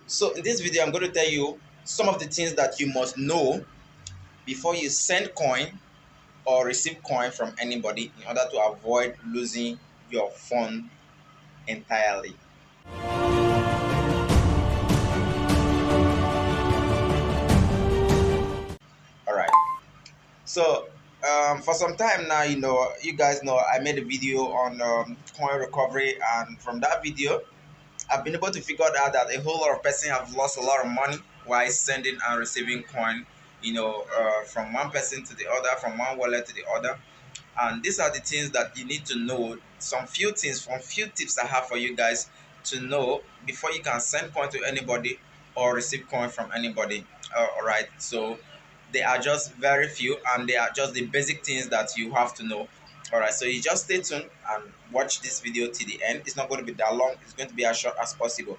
So in this video, I'm going to tell you some of the things that you must know before you send coin or receive coin from anybody in order to avoid losing your fund entirely. All right. So for some time now, you guys know I made a video on coin recovery, and from that video, I've been able to figure out that a whole lot of person have lost a lot of money while sending and receiving coin, from one person to the other, from one wallet to the other. And these are the things that you need to know. Some few things, from few tips I have for you guys to know before you can send coin to anybody or receive coin from anybody. All right. So they are just very few, and they are just the basic things that you have to know. All right. So you just stay tuned and watch this video till the end. It's not going to be that long. It's going to be as short as possible.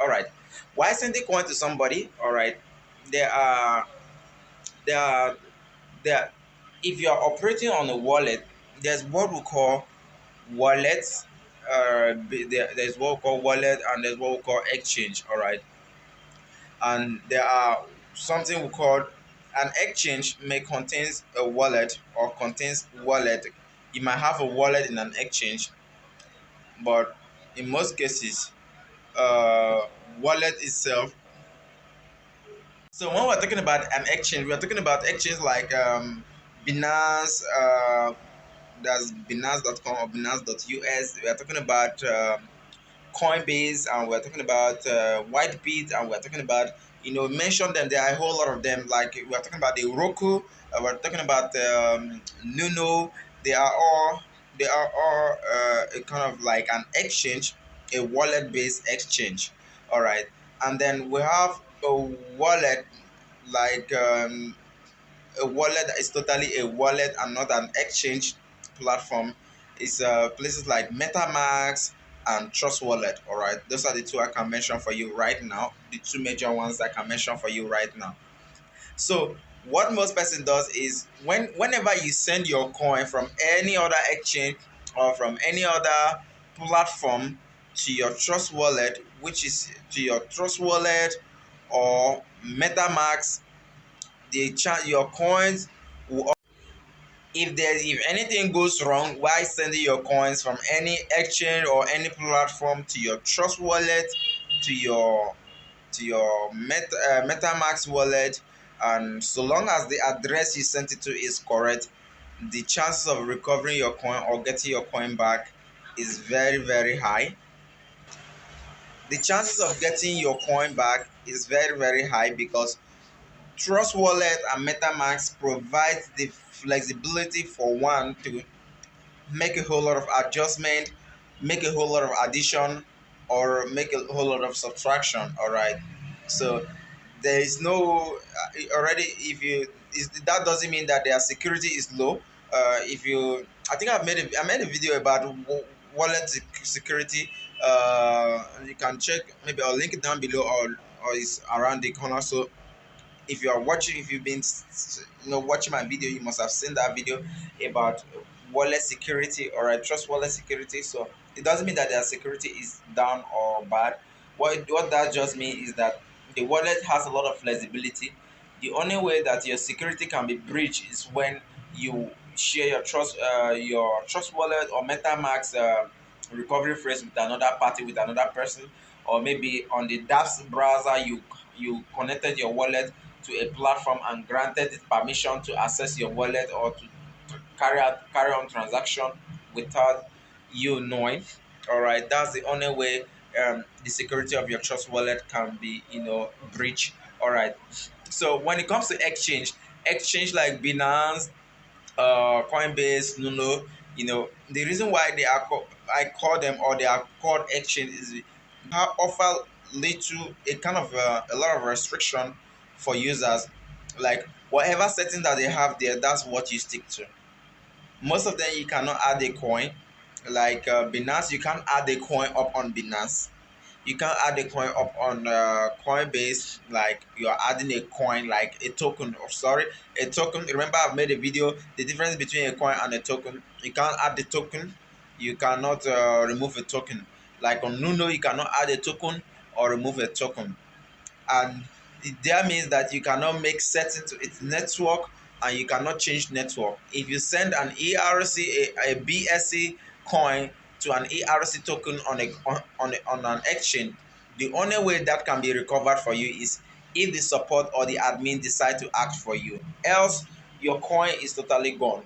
All right. Why sending coin to somebody? All right. There are there are there if you are operating on a wallet, there's what we call wallets. There's what we call wallet, and there's what we call exchange. All right. And there are something we call an exchange may contains a wallet or contains wallet. You might have a wallet in an exchange, but in most cases, wallet itself. So when we're talking about an exchange, we're talking about exchange like Binance, that's Binance.com or Binance.us. We are talking about Coinbase, and we're talking about Whitebit, and we're talking about, mention them. There are a whole lot of them. Like we're talking about the Roku, we're talking about Nuno. They are all a kind of like an exchange, a wallet-based exchange. All right, and then we have a wallet like a wallet that is totally a wallet and not an exchange platform. Is places like metamask and trust wallet. All right, those are the two I can mention for you right now, the two major ones I can mention for you right now. So what most person does is whenever you send your coin from any other exchange or from any other platform to your trust wallet, which is to your trust wallet or metamask, your coins will, if anything goes wrong while sending your coins from any exchange or any platform to your trust wallet, to your metamask wallet, and so long as the address you sent it to is correct, the chances of recovering your coin or getting your coin back is very, very high. The chances of getting your coin back is very, very high because Trust Wallet and MetaMask provides the flexibility for one to make a whole lot of adjustment, make a whole lot of addition, or make a whole lot of subtraction. All right. So there is no already if you is that doesn't mean that their security is low. If you I think I made a video about wallet security. You can check, maybe I'll link it down below, or it's around the corner. So if you are watching, if you've been watching my video, you must have seen that video about wallet security or I trust wallet security. So it doesn't mean that their security is down or bad. What that just means is that the wallet has a lot of flexibility. The only way that your security can be breached is when you share your trust wallet or metamask recovery phrase with another party, with another person, or maybe on the dapps browser you connected your wallet to a platform and granted it permission to access your wallet or to carry on transaction without you knowing. All right, that's the only way the security of your trust wallet can be breached. All right. So when it comes to exchange like Binance, Coinbase, Nuno, the reason why I call them, or they are called exchange, is they offer little a kind of a lot of restriction for users. Like whatever setting that they have there, that's what you stick to. Most of them you cannot add a coin. Like Binance, you can't add a coin up on Binance. You can add a coin up on Coinbase, like you're adding a coin, like a token. Oh, sorry, a token. Remember, I've made a video. The difference between a coin and a token. You can't add the token. You cannot remove a token. Like on Nuno, you cannot add a token or remove a token. and that means that you cannot make setting to its network, and you cannot change network. If you send an ERC, a BSC coin to an ERC token on on an exchange, the only way that can be recovered for you is if the support or the admin decide to act for you. Else, your coin is totally gone.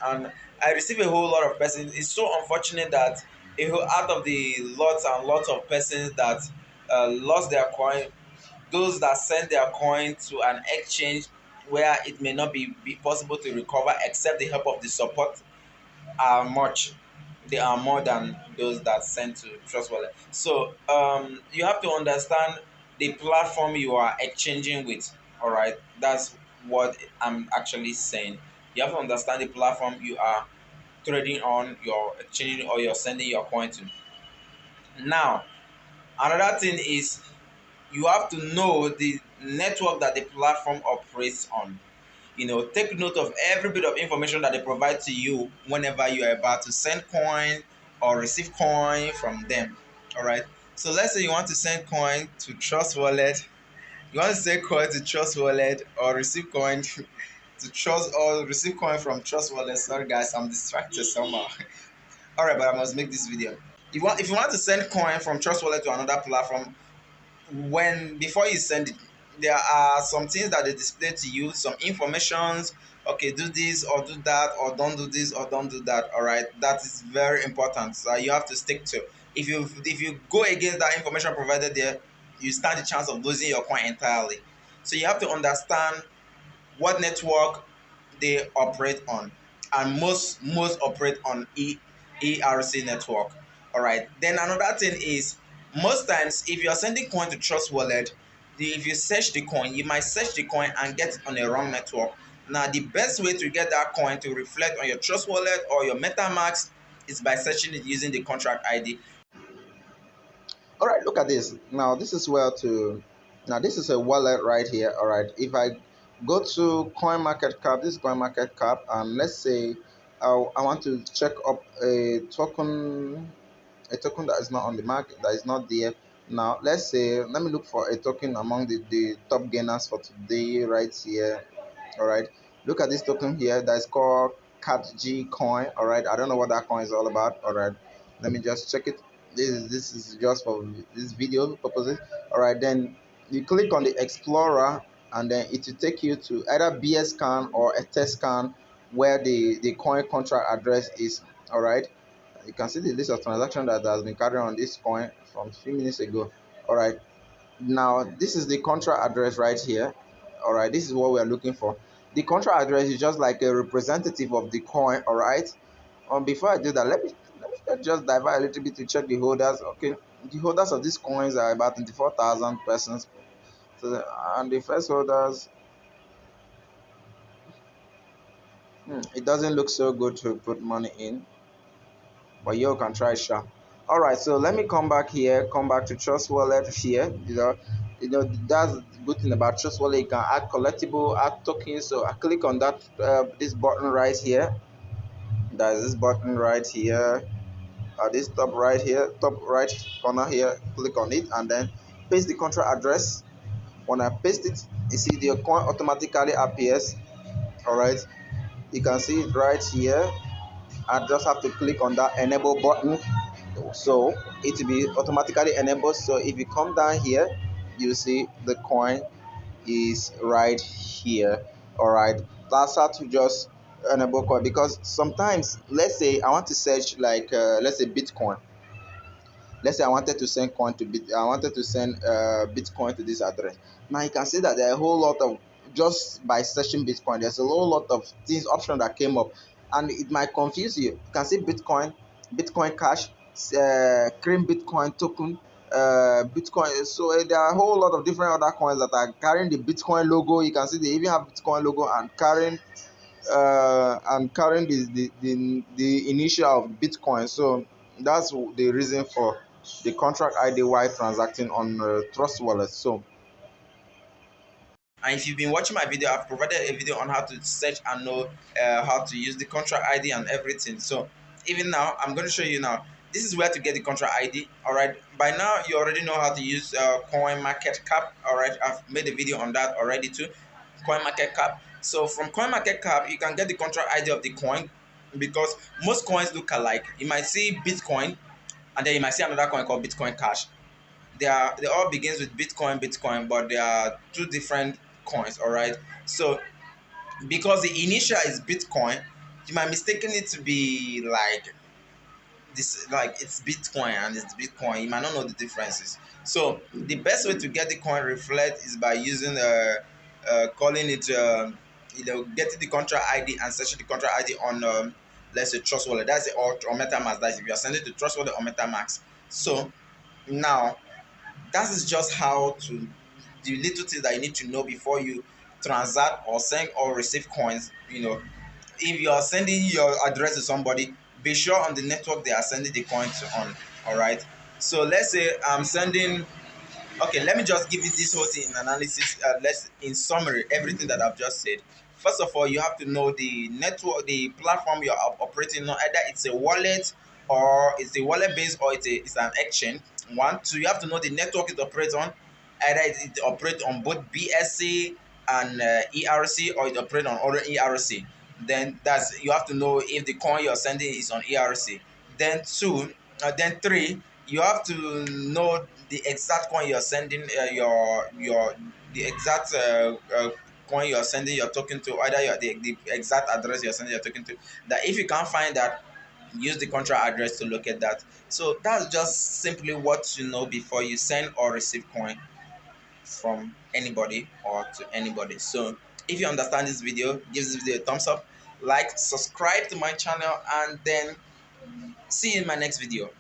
And I receive a whole lot of persons. It's so unfortunate that out of the lots and lots of persons that lost their coin, those that send their coin to an exchange where it may not be possible to recover except the help of the support are much. They are more than those that send to Trust Wallet. So you have to understand the platform you are exchanging with. All right, that's what I'm actually saying. You have to understand the platform you are trading on, you're exchanging, or you're sending your coin to. Now, another thing is you have to know the network that the platform operates on. Take note of every bit of information that they provide to you whenever you are about to send coin or receive coin from them. All right. So let's say you want to send coin to Trust Wallet. You want to send coin to Trust Wallet or receive coin to Trust or receive coin from Trust Wallet. Sorry guys, I'm distracted somehow. All right, but I must make this video. If you want to send coin from Trust Wallet to another platform, when before you send it, there are some things that they display to you, some informations. Okay, do this or do that, or don't do this or don't do that. All right, that is very important, so you have to stick to. If you go against that information provided there, you stand the chance of losing your coin entirely. So you have to understand what network they operate on, and most operate on ERC network. All right. Then another thing is, most times if you are sending coin to Trust Wallet, if you search the coin, you might search the coin and get it on a wrong network. Now, the best way to get that coin to reflect on your Trust Wallet or your metamask is by searching it using the contract ID. All right, look at this. Now, this is where to. Now, this is a wallet right here. All right, if I go to Coin Market Cap, this is Coin Market Cap, and let's say I want to check up a token that is not on the market, that is not there. Now, let's say, let me look for a token among the top gainers for today right here. All right, look at this token here that is called CatG coin. All right, I don't know what that coin is all about. All right, let me just check it. This is just for this video purposes. All right, then you click on the explorer, and then it will take you to either BS scan or a test scan where the coin contract address is. All right, you can see the list of transactions that has been carried on this coin from a few minutes ago. All right, now this is the contract address right here. All right, this is what we are looking for. The contract address is just like a representative of the coin. All right, before I do that, let me just dive a little bit to check the holders. Okay, the holders of these coins are about 24,000 persons. So, and the first holders, it doesn't look so good to put money in, but you can try sharp. All right, so let me come back here, come back to Trust Wallet here. That's the good thing about Trust Wallet. You can add collectible, add tokens. So I click on that this button right here. There's this button right here. This top right here, top right corner here. Click on it and then paste the contract address. When I paste it, you see the coin automatically appears. All right, you can see it right here. I just have to click on that enable button, so it will be automatically enabled. So if you come down here, you see the coin is right here. All right, that's how to just enable coin, because sometimes, let's say I want to search like let's say Bitcoin. Let's say I wanted to send Bitcoin to this address. Now you can see that there are a whole lot of, just by searching Bitcoin, there's a whole lot of things options that came up, and it might confuse you. You can see Bitcoin, Bitcoin Cash, Cream Bitcoin token, Bitcoin. So there are a whole lot of different other coins that are carrying the Bitcoin logo. You can see they even have Bitcoin logo and carrying the initial of Bitcoin. So that's the reason for the contract ID while transacting on Trust Wallet. So, and if you've been watching my video, I've provided a video on how to search and know how to use the contract ID and everything. So even now, I'm going to show you now. this is where to get the contract ID. All right, by now you already know how to use coin market cap. All right, I've made a video on that already too. Coin market cap. So from coin market cap you can get the contract ID of the coin, because most coins look alike. You might see Bitcoin, and then you might see another coin called Bitcoin Cash. They all begins with Bitcoin, but they are two different coins. All right, so because the initial is Bitcoin, you might mistaken it to be like this, like it's Bitcoin and it's Bitcoin. You might not know the differences. So the best way to get the coin reflect is by using calling it getting the contract ID and searching the contract ID on let's say Trust Wallet. That's the or MetaMask. That's if you are sending to Trust Wallet or MetaMask. So now that is just how to the little things that you need to know before you transact or send or receive coins. If you are sending your address to somebody, be sure on the network they are sending the coin to on. All right, so let's say I'm sending. Okay, let me just give you this whole thing in analysis. Let's in summary everything that I've just said. First of all, you have to know the network, the platform you're operating on. Either it's a wallet, or it's a wallet based, or it's an exchange. One, two, you have to know the network it operates on. Either it operates on both BSC and ERC, or it operates on other ERC. Then that's you have to know if the coin you're sending is on ERC. Then three, you have to know the exact coin you're sending your the exact coin you're sending your token to, either the exact address you're sending your token to. That if you can't find that, use the contract address to locate that. So that's just simply what you know before you send or receive coin from anybody or to anybody. So if you understand this video, give this video a thumbs up, like, subscribe to my channel, and then see you in my next video.